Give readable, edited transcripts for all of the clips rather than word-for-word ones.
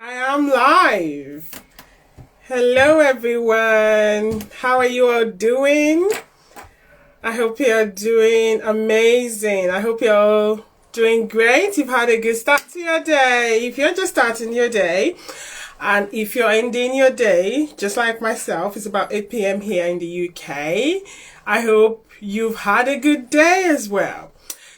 I am live. Hello, everyone. How are you all doing? I hope you're doing amazing. I hope you're all doing great. You've had a good start to your day. If you're just starting your day, and if you're ending your day, just like myself, it's about 8 p.m. here in the UK. I hope you've had a good day as well.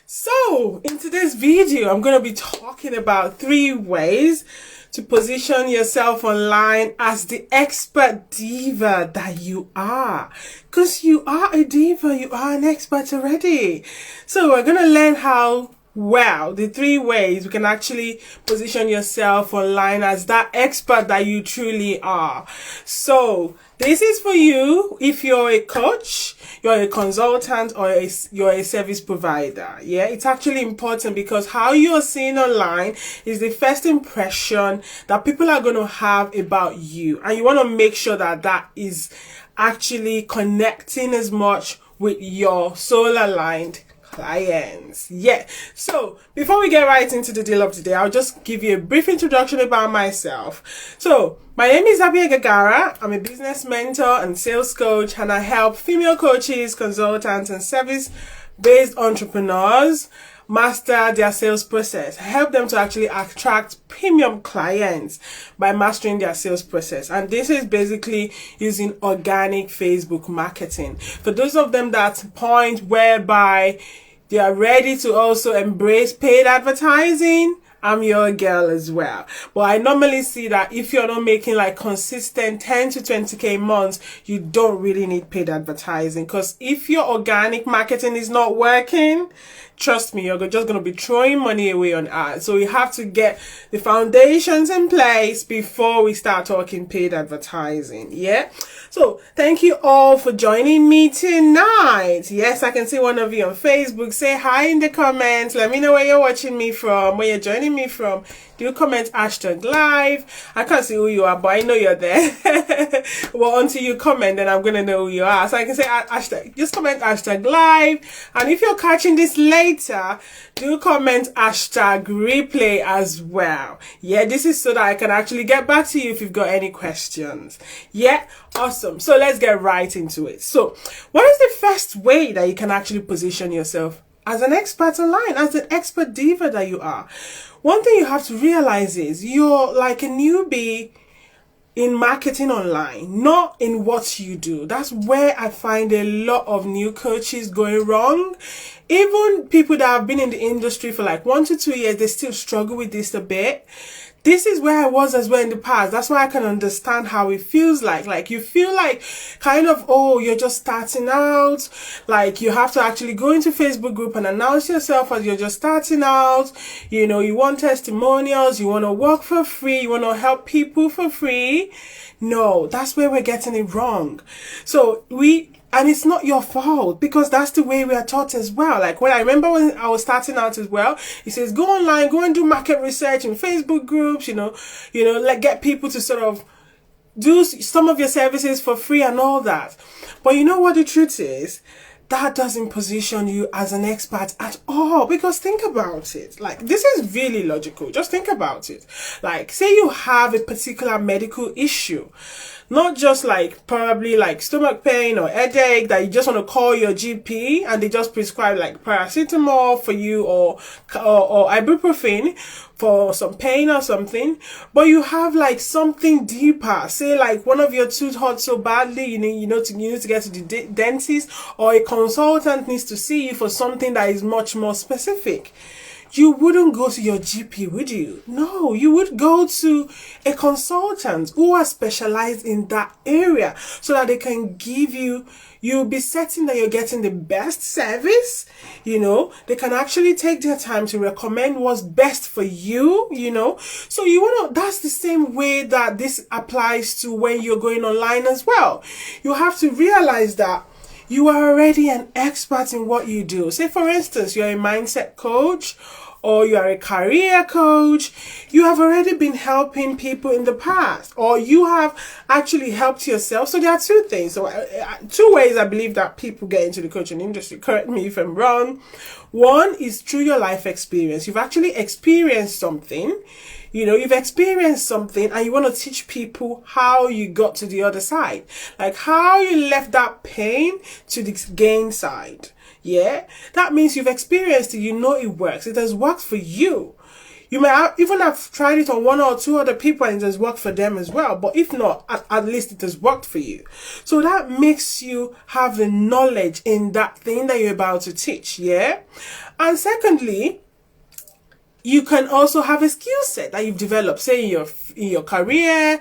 So, in today's video, I'm going to be talking about 3 ways to position yourself online as the expert diva that you are. Because you are a diva, you are an expert already. So, we're going to learn how the 3 ways you can actually position yourself online as that expert that you truly are. So, this is for you if you're a coach, you're a consultant, or you're a service provider. Yeah, it's actually important because how you're seen online is the first impression that people are going to have about you. And you want to make sure that that is actually connecting as much with your soul-aligned clients. Yeah. So before we get right into the deal of today, I'll just give you a brief introduction about myself. So my name is Abia Gagara. I'm a business mentor and sales coach, and I help female coaches, consultants, and service-based entrepreneurs master their sales process. I help them to actually attract premium clients by mastering their sales process. And this is basically using organic Facebook marketing. For those of them that point whereby they are ready to also embrace paid advertising, I'm your girl as well. But I normally see that if you're not making like consistent 10 to 20k months, you don't really need paid advertising. Because if your organic marketing is not working, trust me, you're just going to be throwing money away on ads. So we have to get the foundations in place before we start talking paid advertising. Yeah. So thank you all for joining me tonight. Yes, I can see one of you on Facebook. Say hi in the comments. Let me know where you're watching me from, where you're joining me from. Do comment #live. I can't see who you are, but I know you're there. Well, until you comment, then I'm going to know who you are. So I can say just comment #live. And if you're catching this later, do comment #replay as well. Yeah, this is so that I can actually get back to you if you've got any questions. Yeah, awesome. So let's get right into it. So what is the first way that you can actually position yourself as an expert online, as an expert diva that you are? One thing you have to realize is you're like a newbie in marketing online, not in what you do. That's where I find a lot of new coaches going wrong. Even people that have been in the industry for like 1 to 2 years, they still struggle with this a bit. This is where I was as well in the past. That's why I can understand how it feels like. Like you feel like kind of, oh, you're just starting out. Like you have to actually go into Facebook group and announce yourself as you're just starting out. You know, you want testimonials. You want to work for free. You want to help people for free. No, that's where we're getting it wrong. And it's not your fault because that's the way we are taught as well. Like when I was starting out as well, it says go online, go and do market research in Facebook groups, like get people to sort of do some of your services for free and all that. But you know what the truth is? That doesn't position you as an expert at all, because think about it. Like, this is really logical. Just think about it. Like, say you have a particular medical issue, not just like probably like stomach pain or headache that you just want to call your GP and they just prescribe like paracetamol for you or ibuprofen for some pain or something, but you have like something deeper. Say like one of your tooth hurts so badly, you need to get to the dentist, or a consultant needs to see you for something that is much more specific. You wouldn't go to your GP, would you? No, you would go to a consultant who are specialized in that area so that they can give you'll be certain that you're getting the best service. They can actually take their time to recommend what's best for you, So that's the same way that this applies to when you're going online as well. You have to realize that you are already an expert in what you do. Say, for instance, you're a mindset coach or you are a career coach. You have already been helping people in the past, or you have actually helped yourself. So there are 2 things. So 2 ways I believe that people get into the coaching industry. Correct me if I'm wrong. One is through your life experience. You've actually experienced something. You know, you've experienced something and you want to teach people how you got to the other side, like how you left that pain to the gain side. Yeah, that means you've experienced it, you know it works, it has worked for you. You may even have tried it on one or two other people and it has worked for them as well. But if not, at least it has worked for you. So that makes you have the knowledge in that thing that you're about to teach. Yeah. And secondly, you can also have a skill set that you've developed, say in your career,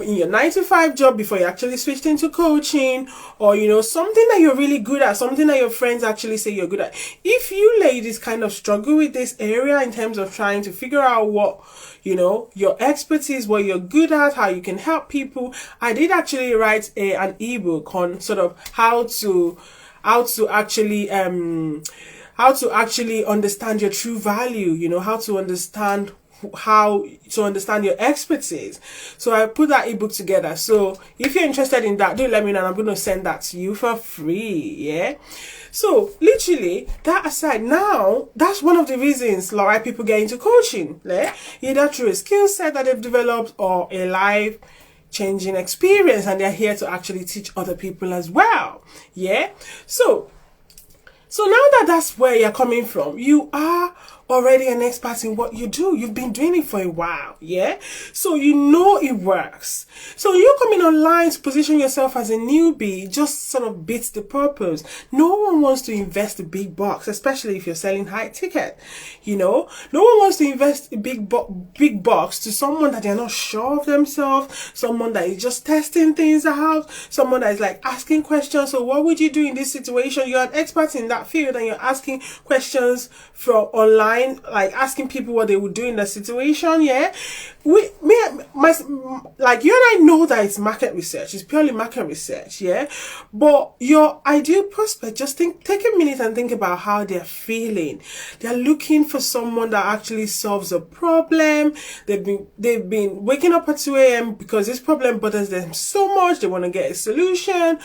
in your 9 to 5 job before you actually switched into coaching, or you know, something that you're really good at, something that your friends actually say you're good at. If you ladies kind of struggle with this area in terms of trying to figure out what, you know, your expertise, what you're good at, how you can help people, I did actually write an ebook on sort of how to actually understand your true value, you know, how to understand your expertise. So I put that ebook together. So if you're interested in that, do let me know and I'm going to send that to you for free. Yeah. So literally, that aside, now that's one of the reasons why people get into coaching, yeah? Either through a skill set that they've developed or a life changing experience, and they're here to actually teach other people as well. Yeah. So now that that's where you're coming from, you are already an expert in what you do. You've been doing it for a while, yeah? So you know it works. So you coming online to position yourself as a newbie just sort of beats the purpose. No one wants to invest a big bucks, especially if you're selling high ticket. You know, no one wants to invest a big bucks to someone that they're not sure of themselves, someone that is just testing things out, someone that is like asking questions. So what would you do in this situation? You're an expert in that field and you're asking questions from online, like asking people what they would do in the situation. Yeah, like you and I know that it's market research, it's purely market research. Yeah, but your ideal prospect, just take a minute and think about how they're feeling. They're looking for someone that actually solves a problem. They've been waking up at 2 a.m. because this problem bothers them so much, they want to get a solution,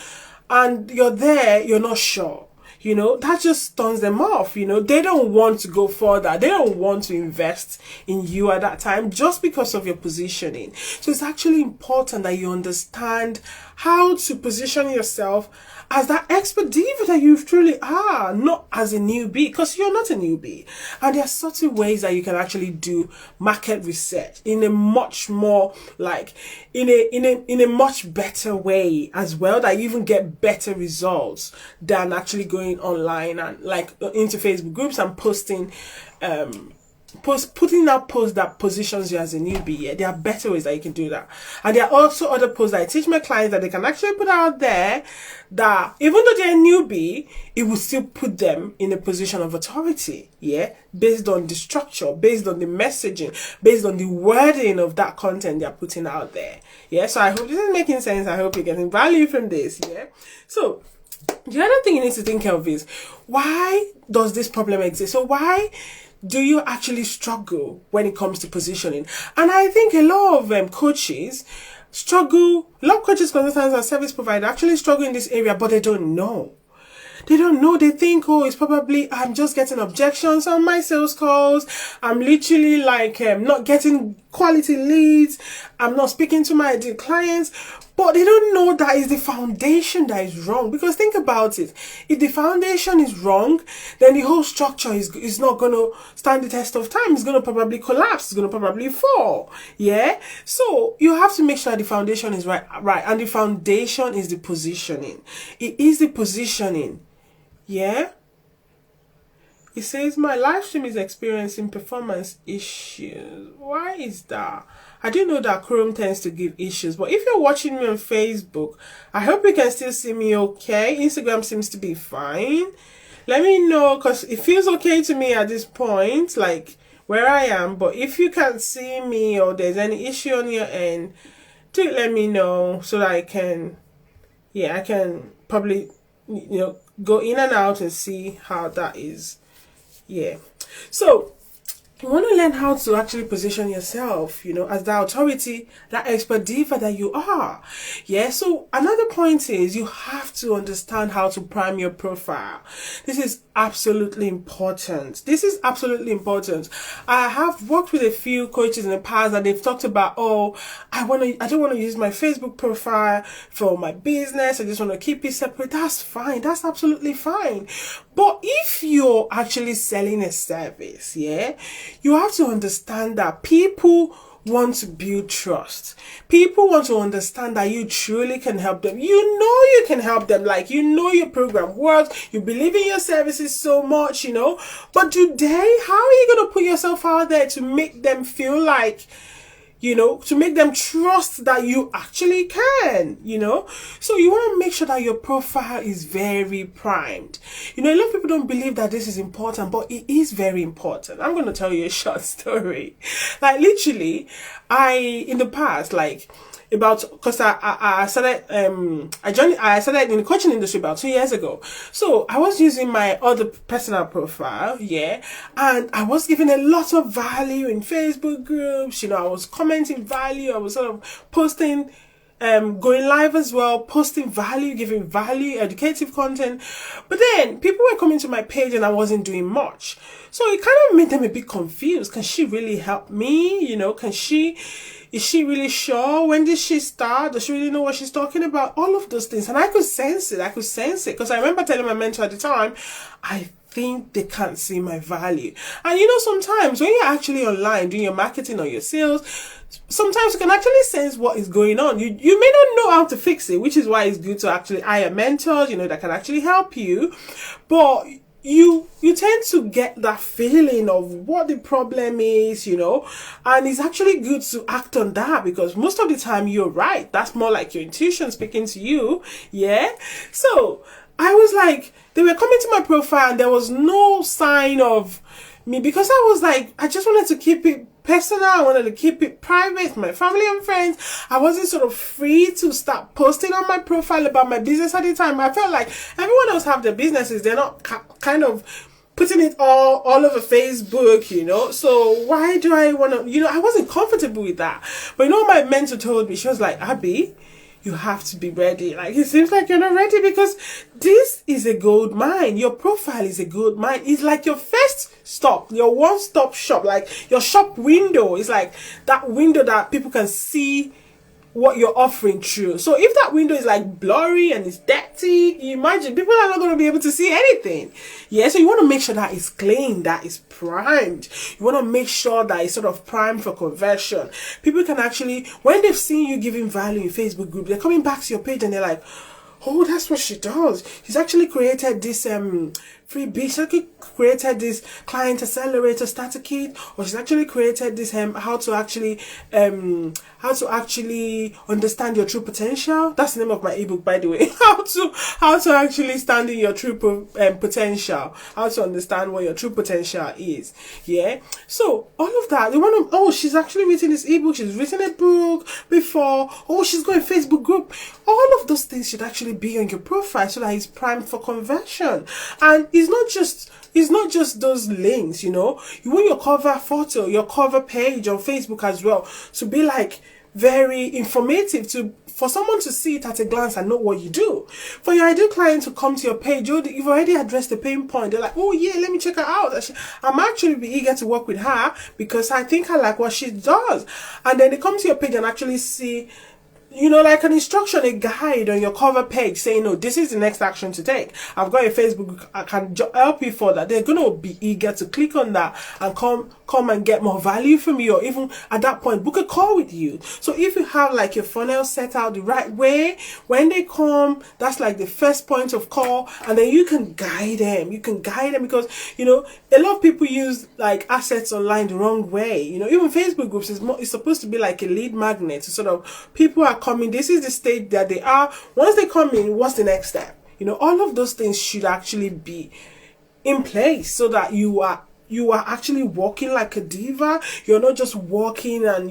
and you're there, you're not sure. You know, that just turns them off. You know, they don't want to go further. They don't want to invest in you at that time just because of your positioning. So it's actually important that you understand how to position yourself as that expert diva that you truly are, not as a newbie, because you're not a newbie. And there are certain ways that you can actually do market research in a much more in a much better way as well, that you even get better results than actually going online and like into Facebook groups and posting putting out posts that positions you as a newbie. Yeah, there are better ways that you can do that. And there are also other posts that I teach my clients that they can actually put out there that even though they're a newbie, it will still put them in a position of authority. Yeah, based on the structure, based on the messaging, based on the wording of that content they're putting out there. Yeah, so I hope this is making sense. I hope you're getting value from this. Yeah, so the other thing you need to think of is, why does this problem exist? So why do you actually struggle when it comes to positioning? And I think a lot of coaches struggle, a lot of coaches, consultants and service providers actually struggle in this area, but they don't know. They don't know. They think, oh, it's probably, I'm just getting objections on my sales calls. I'm literally like not getting quality leads. I'm not speaking to my ideal clients. But they don't know that is the foundation that is wrong. Because think about it. If the foundation is wrong, then the whole structure is not going to stand the test of time. It's going to probably collapse. It's going to probably fall. Yeah? So you have to make sure the foundation is right. And the foundation is the positioning. It is the positioning. Yeah? It says my live stream is experiencing performance issues. Why is that? I do know that Chrome tends to give issues, but if you're watching me on Facebook, I hope you can still see me okay. Instagram seems to be fine. Let me know, because it feels okay to me at this point, like where I am. But if you can't see me or there's any issue on your end, do let me know so that I can probably, go in and out and see how that is. Yeah. So you want to learn how to actually position yourself, as the authority, that expert diva that you are. Yeah, so another point is you have to understand how to prime your profile. This is absolutely important. I have worked with a few coaches in the past and they've talked about, I don't want to use my Facebook profile for my business. I just want to keep it separate. That's fine. That's absolutely fine. But if you're actually selling a service, yeah, you have to understand that people want to build trust. People want to understand that you truly can help them. You can help them. Like, your program works. You believe in your services so much, But today, how are you going to put yourself out there to make them feel like, to make them trust that you actually can, So you want to make sure that your profile is very primed. A lot of people don't believe that this is important, but it is very important. I'm going to tell you a short story. Like, literally, in the past, because I started I started in the coaching industry about 2 years ago. So I was using my other personal profile, yeah, and I was giving a lot of value in Facebook groups. I was commenting value. I was sort of posting, going live as well, posting value, giving value, educative content. But then people were coming to my page and I wasn't doing much. So it kind of made them a bit confused. Can she really help me? Is she really sure? When did she start? Does she really know what she's talking about? All of those things. And I could sense it. Because I remember telling my mentor at the time, I think they can't see my value. And sometimes when you're actually online doing your marketing or your sales, sometimes you can actually sense what is going on. You may not know how to fix it, which is why it's good to actually hire mentors, that can actually help you. But you tend to get that feeling of what the problem is, and it's actually good to act on that because most of the time you're right. That's more like your intuition speaking to you. Yeah. So I was like, they were coming to my profile and there was no sign of me because I was like, I just wanted to keep it personal. I wanted to keep it private, my family and friends. I wasn't sort of free to start posting on my profile about my business at the time. I felt like everyone else have their businesses. They're not kind of putting it all over Facebook, So why do I want to, I wasn't comfortable with that. But what my mentor told me? She was like, Abby, you have to be ready. Like, it seems like you're not ready because this is a gold mine. Your profile is a gold mine. It's like your first stop, your one-stop shop, like your shop window. It's like that window that people can see what you're offering through. So if that window is like blurry and it's dirty, you imagine people are not going to be able to see anything. Yeah, so you want to make sure that it's clean, that it's primed. You want to make sure that it's sort of primed for conversion. People can actually, when they've seen you giving value in Facebook group, they're coming back to your page and they're like, oh, that's what she does. She's actually created this freebie. She's actually created this client accelerator starter kit, or she's actually created this how to actually understand your true potential. That's the name of my ebook, by the way. how to actually stand in your true potential. How to understand what your true potential is. Yeah. So all of that, they want to. Oh, she's actually written this ebook. She's written a book before. Oh, she's got a Facebook group. All of those things should actually be on your profile so that it's primed for conversion. And it's not just those links, you want your cover photo, your cover page on Facebook as well to be like very informative, for someone to see it at a glance and know what you do. For your ideal client to come to your page, you've already addressed the pain point. They're like, oh yeah, let me check her out. I'm actually be eager to work with her because I think I like what she does. And then they come to your page and actually see, like an instruction, a guide on your cover page saying, no, this is the next action to take. I've got a Facebook, I can help you for that. They're going to be eager to click on that and come and get more value from you, or even at that point, book a call with you. So if you have like your funnel set out the right way, when they come, that's like the first point of call, and then you can guide them. Because, a lot of people use like assets online the wrong way. Even Facebook groups is supposed to be like a lead magnet. So sort of people are coming, this is the stage that they are. Once they come in, what's the next step? All of those things should actually be in place so that you you are actually walking like a diva. You're not just walking and,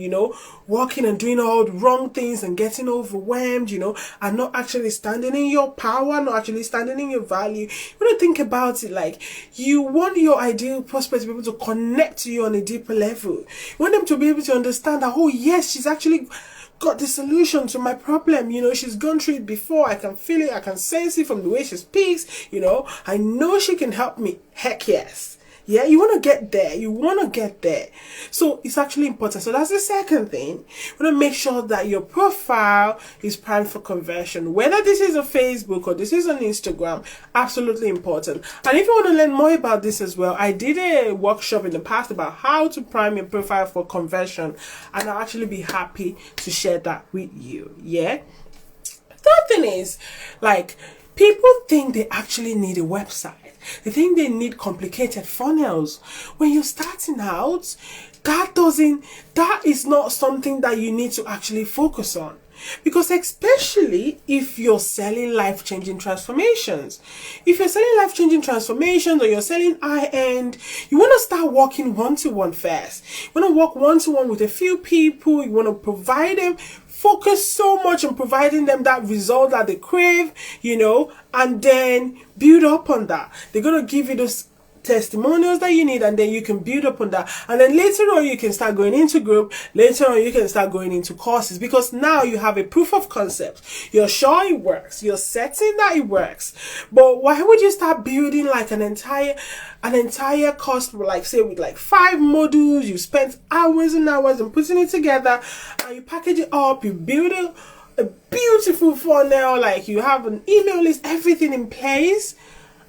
walking and doing all the wrong things and getting overwhelmed, and not actually standing in your power, not actually standing in your value. You want to think about it like you want your ideal prospect to be able to connect to you on a deeper level. You want them to be able to understand that, oh yes, she's actually got the solution to my problem. She's gone through it before. I can feel it. I can sense it from the way she speaks. I know she can help me. Heck yes. Yeah, you want to get there. You want to get there. So it's actually important. So that's the second thing. You want to make sure that your profile is primed for conversion. Whether this is on Facebook or this is on Instagram, absolutely important. And if you want to learn more about this as well, I did a workshop in the past about how to prime your profile for conversion. And I'll actually be happy to share that with you. Yeah. Third thing is, people think they actually need a website. They think they need complicated funnels. When you're starting out, that is not something that you need to actually focus on. Because especially if you're selling life-changing transformations. If you're selling life-changing transformations or you're selling high-end, you want to start working one-to-one first. You want to work one-to-one with a few people. You want to provide them, focus so much on providing them that result that they crave, and then build up on that. They're going to give you those testimonials that you need, and then you can build up on that. And then later on, you can start going into group. Later on, you can start going into courses, because now you have a proof of concept. You're sure it works. You're certain that it works. But why would you start building an entire course, say with 5 modules? You spent hours and hours and putting it together, and you package it up. You build a beautiful funnel, you have an email list, everything in place.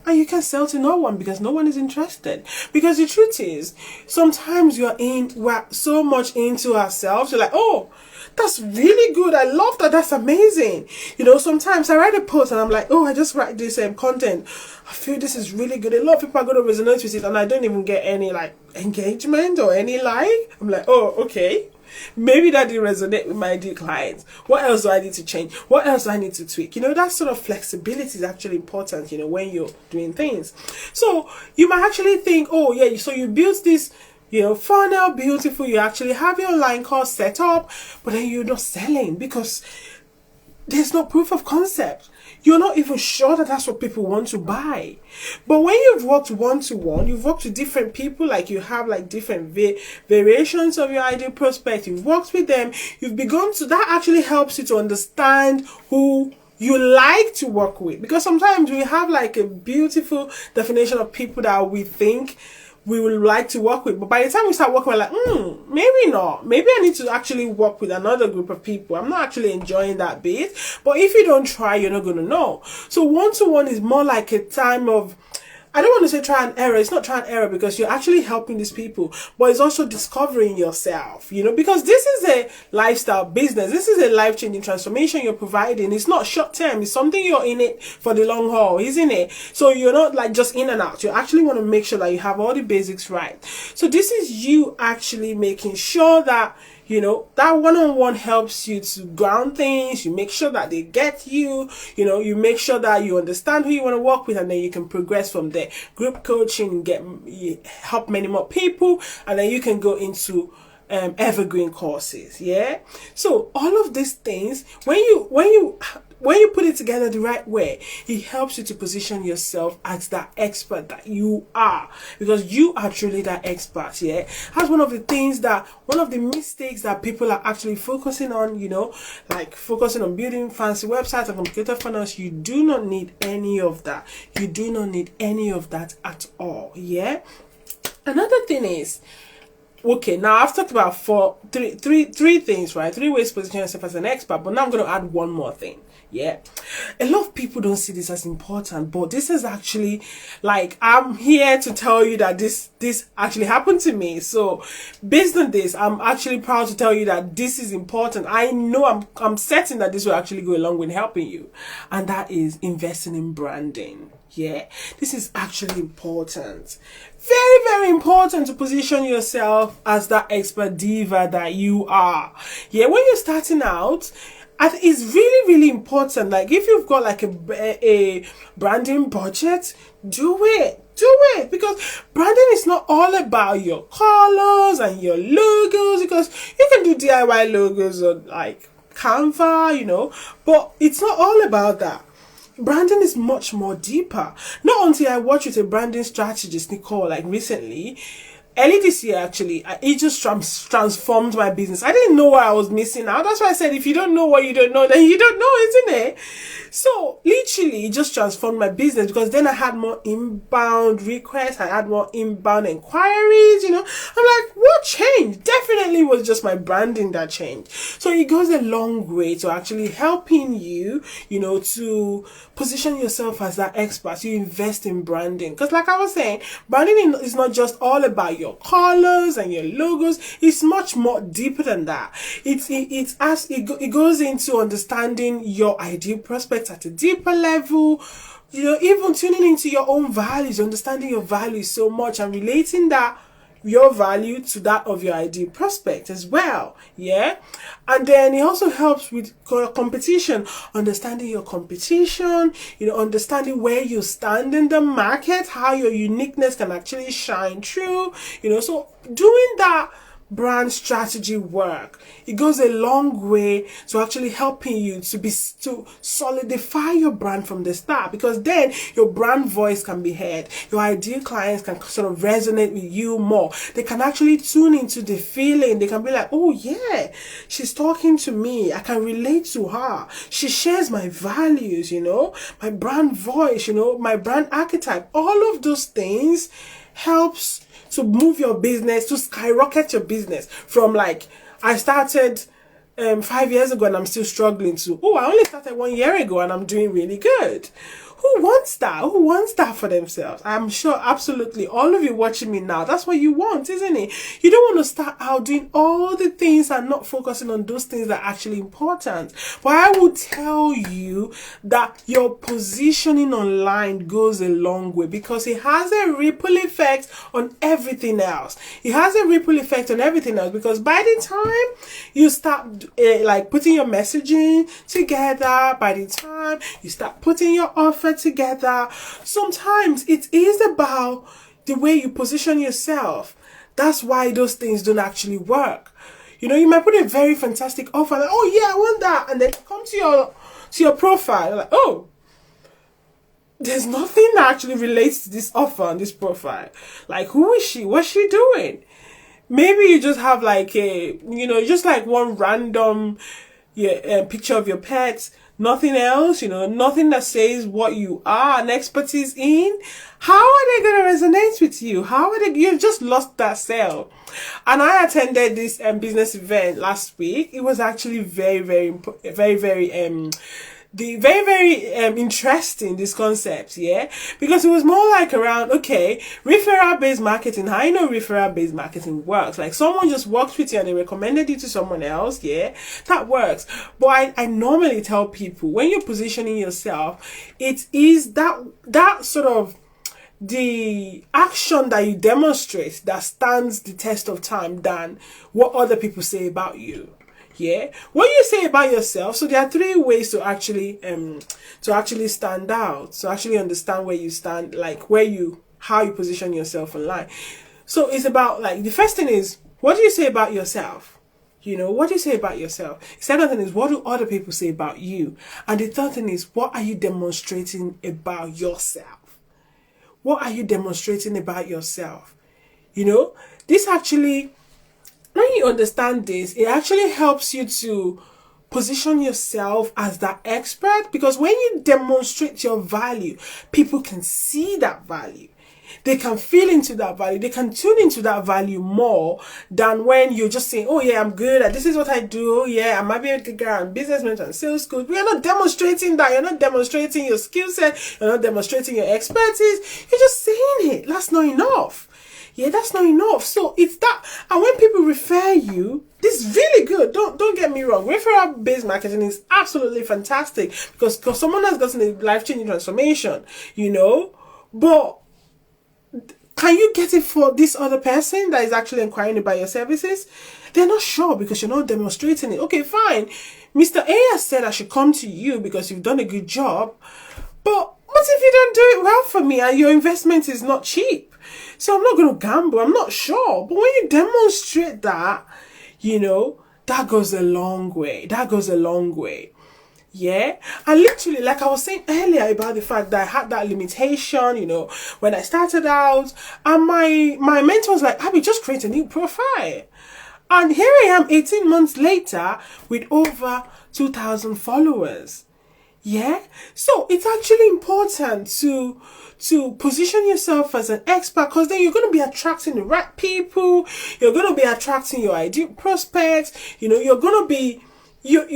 And you can sell to no one because no one is interested. Because the truth is, sometimes we're so much into ourselves. You're like, oh, that's really good. I love that. That's amazing. Sometimes I write a post and I'm like, oh, I just write this content. I feel this is really good. A lot of people are going to resonate with it, and I don't even get any engagement or any like. I'm like, oh, okay. Maybe that didn't resonate with my ideal clients. What else do I need to change? What else do I need to tweak? That sort of flexibility is actually important, when you're doing things. So you might actually think, oh yeah, so you built this, funnel, beautiful. You actually have your online course set up, but then you're not selling because there's no proof of concept. You're not even sure that that's what people want to buy. But when you've worked one-to-one, you've worked with different people, you have different variations of your ideal prospect. You've worked with them. You've begun to, that actually helps you to understand who you like to work with. Because sometimes we have a beautiful definition of people that we think we would like to work with, but by the time we start working, we're like, maybe not. Maybe I need to actually work with another group of people. I'm not actually enjoying that bit. But if you don't try, you're not going to know. So one-to-one is more like a time of, I don't want to say try and error. It's not try and error because you're actually helping these people, but it's also discovering yourself, because this is a lifestyle business. This is a life-changing transformation you're providing. It's not short-term. It's something you're in it for the long haul, isn't it? So you're not just in and out. You actually want to make sure that you have all the basics right. So this is you actually making sure that that one-on-one helps you to ground things. You make sure that they get you, you make sure that you understand who you want to work with, and then you can progress from there. Group coaching, help many more people, and then you can go into evergreen courses. Yeah. So all of these things, when you put it together the right way, it helps you to position yourself as that expert that you are, because you are truly that expert. Yeah. That's one of the mistakes that people are actually focusing on, focusing on building fancy websites and complicated funnels. You do not need any of that. You do not need any of that at all. Yeah. Another thing is, okay, now I've talked about three things, right? 3 ways to position yourself as an expert, but now I'm going to add one more thing. Yeah. A lot of people don't see this as important, but this is actually, I'm here to tell you that this actually happened to me. So based on this, I'm actually proud to tell you that this is important. I know I'm certain that this will actually go along with helping you. And that is investing in branding. Yeah, this is actually important. Very, very important to position yourself as that expert diva that you are. Yeah, when you're starting out, it's really, really important. If you've got a branding budget, do it. do it, because branding is not all about your colors and your logos, because you can do DIY logos on like Canva, but it's not all about that. Branding is much more deeper. Not until I watched with a branding strategist, Nicole, like recently, early this year actually, it just transformed my business. I didn't know what I was missing out. That's why I said, if you don't know what you don't know, then you don't know, isn't it? So literally, it just transformed my business, because then I had more inbound requests, I had more inbound inquiries. I'm like, what changed? Definitely was just my branding that changed. So it goes a long way to actually helping you, to position yourself as that expert. You invest in branding, because like I was saying, branding is not just all about your colors and your logos. It's much more deeper than that. It goes into understanding your ideal prospects at a deeper level, even tuning into your own values, understanding your values so much, and relating that your value to that of your ideal prospect as well. Yeah. And then it also helps with competition, understanding your competition, understanding where you stand in the market, how your uniqueness can actually shine through, so doing that brand strategy work, it goes a long way to actually helping you to solidify your brand from the start, because then your brand voice can be heard. Your ideal clients can sort of resonate with you more. They can actually tune into the feeling. They can be like, oh yeah, she's talking to me, I can relate to her, she shares my values, my brand voice, my brand archetype. All of those things helps to move your business, to skyrocket your business from like, I started 5 years ago and I'm still struggling, to, I only started 1 year ago and I'm doing really good. Who wants that? Who wants that for themselves? I'm sure absolutely all of you watching me now, that's what you want, isn't it? You don't want to start out doing all the things and not focusing on those things that are actually important. But I will tell you that your positioning online goes a long way, because it has a ripple effect on everything else. It has a ripple effect on everything else, because by the time you start like putting your messaging together, by the time you start putting your offer together, sometimes it is about the way you position yourself. That's why those things don't actually work. You might put a very fantastic offer, like, oh yeah, I want that, and then come to your profile, like, oh, there's nothing that actually relates to this offer on this profile. Like, who is she? What's she doing? Maybe you just have like just like one random picture of your pet, nothing else, nothing that says what you are an expertise in. How are they going to resonate with you? You've just lost that sale. And I attended this business event last week. It was actually very, very, very, very, interesting, this concept, yeah, because it was more like around, okay, referral based marketing. How referral based marketing works? Like, someone just works with you and they recommended you to someone else, yeah, that works. But I normally tell people, when you're positioning yourself, it is that sort of the action that you demonstrate that stands the test of time than what other people say about you. Yeah, what you say about yourself. So there are 3 ways to actually stand out, to actually understand where you stand, like how you position yourself online. So it's about, like, the first thing is, what do you say about yourself? What do you say about yourself? The second thing is, what do other people say about you? And the third thing is, what are you demonstrating about yourself? What are you demonstrating about yourself? This actually, when you understand this, it actually helps you to position yourself as that expert, because when you demonstrate your value, people can see that value. They can feel into that value. They can tune into that value more than when you're just saying, oh yeah, I'm good at this, is what I do. Oh yeah, I might be a good girl, I'm business manager and sales coach. But you're not demonstrating that. You're not demonstrating your skill set. You're not demonstrating your expertise. You're just saying it. That's not enough. Yeah, that's not enough. So it's that, and when people refer you, this is really good. Don't get me wrong. Referral based marketing is absolutely fantastic, because someone has gotten a life-changing transformation, but can you get it for this other person that is actually inquiring about your services? They're not sure because you're not demonstrating it. Okay, fine. Mr. A has said I should come to you because you've done a good job, but But if you don't do it well for me and your investment is not cheap, so I'm not going to gamble, I'm not sure. But when you demonstrate that, that goes a long way. That goes a long way. Yeah. And literally, like I was saying earlier about the fact that I had that limitation, when I started out, and my mentor was like, Abby, just create a new profile. And here I am 18 months later with over 2,000 followers. Yeah. So it's actually important to position yourself as an expert, because then you're going to be attracting the right people. You're going to be attracting your ideal prospects. You're going to be, you're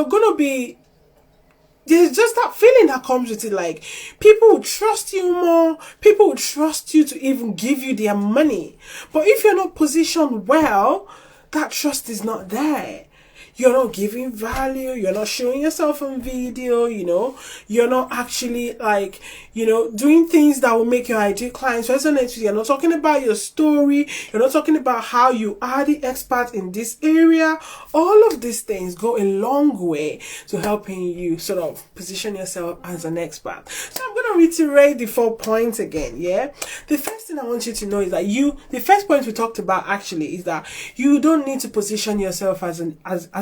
going to be, there's just that feeling that comes with it. Like, people will trust you more. People will trust you to even give you their money. But if you're not positioned well, that trust is not there. You're not giving value. You're not showing yourself on video, You're not actually doing things that will make your ideal clients resonate with you. You're not talking about your story. You're not talking about how you are the expert in this area. All of these things go a long way to helping you sort of position yourself as an expert. So I'm going to reiterate the 4 points again, yeah? The first thing I want you to know is that the first point we talked about actually is that you don't need to position yourself as a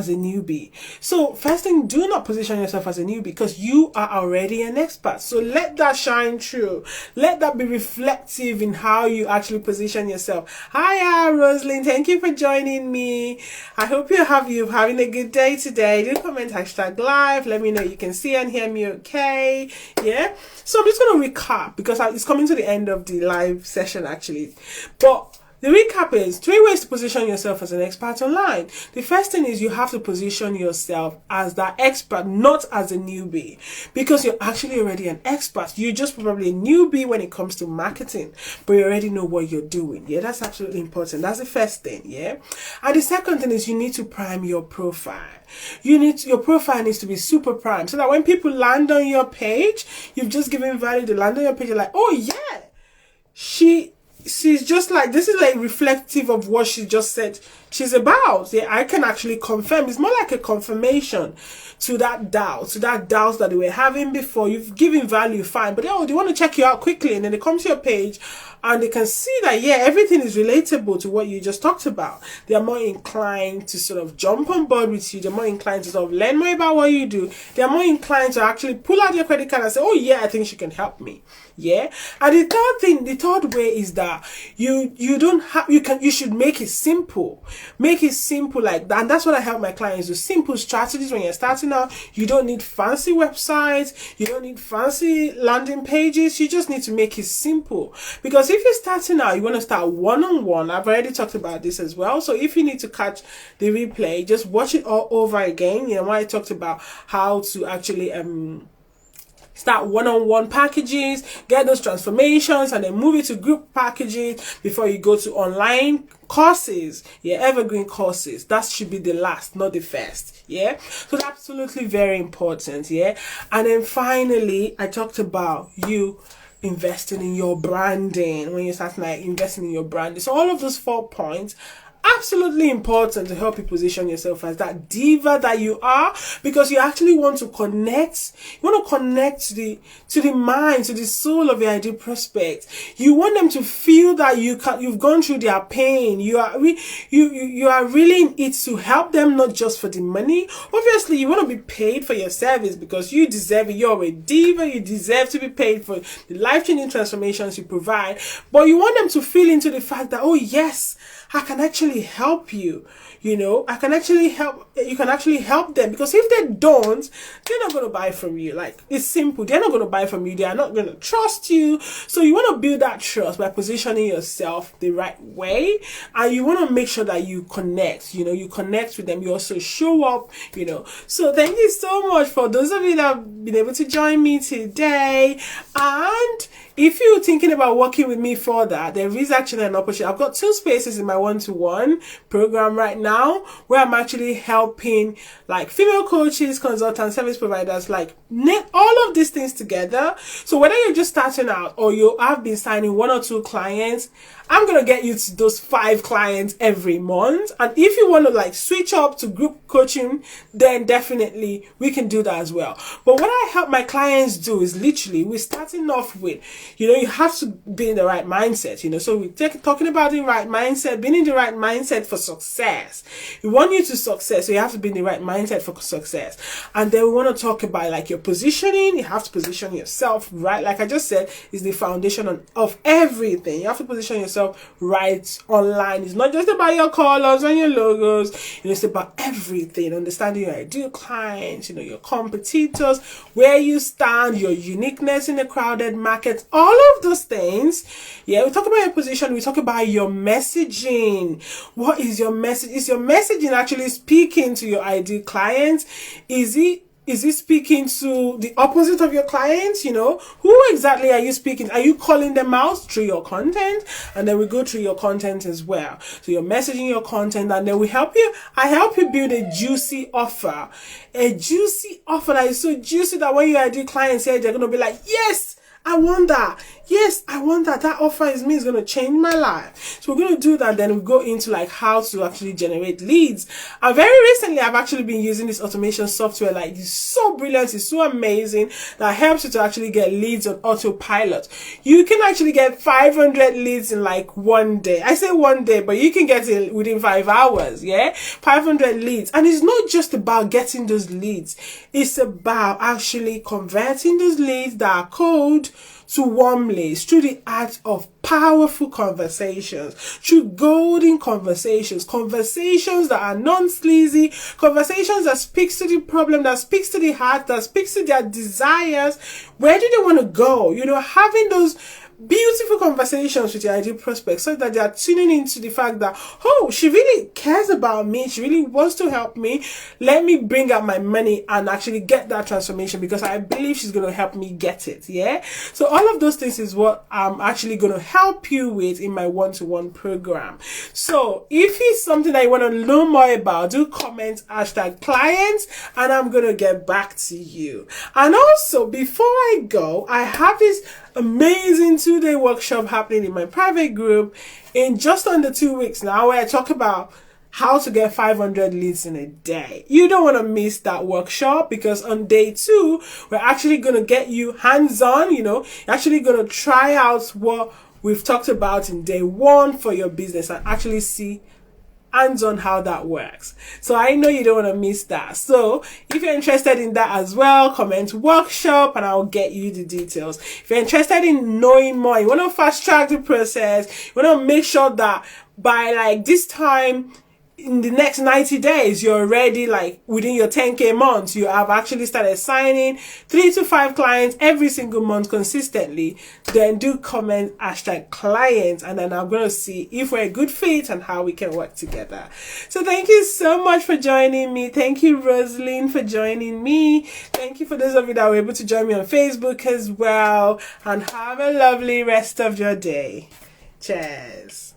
newbie. So first thing, do not position yourself as a newbie, because you are already an expert. So let that shine through. Let that be reflective in how you actually position yourself. Hi, Rosalind. Thank you for joining me. I hope you're having a good day today. Do comment #live. Let me know you can see and hear me okay. Yeah. So I'm just going to recap, because it's coming to the end of the live session actually. But the recap is 3 ways to position yourself as an expert online. The first thing is you have to position yourself as that expert, not as a newbie, because you're actually already an expert. You're just probably a newbie when it comes to marketing, but you already know what you're doing. Yeah, that's absolutely important. That's the first thing. Yeah. And the second thing is you need to prime your profile. Your profile needs to be super prime, so that when people land on your page, you've just given value. They land on your page, you're like, oh yeah, she's just like, this is like reflective of what she just said she's about. Yeah, I can actually confirm. It's more like a confirmation to that doubt that they were having before. You've given value, fine, but they want to check you out quickly, and then they come to your page and they can see that, yeah, everything is relatable to what you just talked about. They are more inclined to sort of jump on board with you. They're more inclined to sort of learn more about what you do. They're more inclined to actually pull out your credit card and say, oh yeah, I think she can help me. Yeah. And the third way is that you should make it simple. Make it simple like that. And that's what I help my clients do. Simple strategies when you're starting out. You don't need fancy websites. You don't need fancy landing pages. You just need to make it simple. Because if you're starting out, you want to start one-on-one. I've already talked about this as well. So if you need to catch the replay, just watch it all over again. When I talked about how to actually start one-on-one packages, get those transformations, and then move it to group packages before you go to online courses. Yeah, evergreen courses. That should be the last, not the first. Yeah, so that's absolutely very important. Yeah. And then finally, I talked about you investing in your branding. When you start investing in your branding, so all of those 4 points, absolutely important to help you position yourself as that diva that you are, because you actually want to connect. You want to connect to the mind, to the soul of your ideal prospect. You want them to feel that you've gone through their pain. You are really in it to help them, not just for the money. Obviously, you want to be paid for your service because you deserve it. You're a diva. You deserve to be paid for the life-changing transformations you provide. But you want them to feel into the fact that, oh yes, I can actually help you. I can actually help. You can actually help them, because if they don't, they're not going to buy from you. Like, it's simple. They're not going to buy from you. They are not going to trust you. So you want to build that trust by positioning yourself the right way, and you want to make sure that you connect. You connect with them. You also show up. So thank you so much for those of you that have been able to join me today. And if you're thinking about working with me further, there is actually an opportunity. I've got 2 spaces in my one-to-one. one program right now where I'm actually helping like female coaches, consultants, service providers, like knit all of these things together. So whether you're just starting out or you have been signing 1 or 2 clients, I'm going to get you to those 5 clients every month. And if you want to like switch up to group coaching, then definitely we can do that as well. But what I help my clients do is literally, we're starting off with, you have to be in the right mindset, so we're talking about the right mindset, being in the right mindset for success. We want you to success, so you have to be in the right mindset for success. And then we want to talk about like your positioning. You have to position yourself right. Like I just said, is the foundation of everything. You have to position yourself right online. It's not just about your colors and your logos. It's about everything. Understanding your ideal clients, your competitors, where you stand, your uniqueness in a crowded market, all of those things. Yeah, we talk about your position. We talk about your messaging. What is your message? Is your messaging actually speaking to your ideal clients? Is it speaking to the opposite of your clients? Who exactly are you speaking? Are you calling them out through your content? And then we go through your content as well. So you're messaging your content, and then I help you build a juicy offer. A juicy offer that is so juicy that when your ideal clients say, they're going to be like, yes, I want that. Yes, I want that. That offer is going to change my life. So we're going to do that. Then we go into like how to actually generate leads. And very recently, I've actually been using this automation software. Like, it's so brilliant. It's so amazing that helps you to actually get leads on autopilot. You can actually get 500 leads in like one day. I say one day, but you can get it within 5 hours. Yeah. 500 leads. And it's not just about getting those leads. It's about actually converting those leads that are cold to warm leads through the art of powerful conversations, through golden conversations that are non-sleazy, conversations that speaks to the problem, that speaks to the heart, that speaks to their desires. Where do they want to go? Having those beautiful conversations with your ideal prospects so that they are tuning into the fact that, oh, she really cares about me. She really wants to help me. Let me bring out my money and actually get that transformation because I believe she's going to help me get it. Yeah. So all of those things is what I'm actually going to help you with in my one-to-one program. So if it's something that you want to know more about, do comment #clients and I'm going to get back to you. And also, before I go, I have this amazing 2-day workshop happening in my private group in just under 2 weeks now, where I talk about how to get 500 leads in a day. You don't want to miss that workshop because on day 2, we're actually going to get you hands-on. You're actually going to try out what we've talked about in day 1 for your business and actually see hands-on how that works. So I know you don't want to miss that. So if you're interested in that as well, comment workshop and I'll get you the details. If you're interested in knowing more, you want to fast track the process, you want to make sure that by like this time in the next 90 days, you're already like within your 10K months, you have actually started signing 3 to 5 clients every single month consistently, then do comment #clients and then I'm going to see if we're a good fit and how we can work together. So thank you so much for joining me. Thank you, Rosalind, for joining me. Thank you for those of you that were able to join me on Facebook as well. And have a lovely rest of your day. Cheers.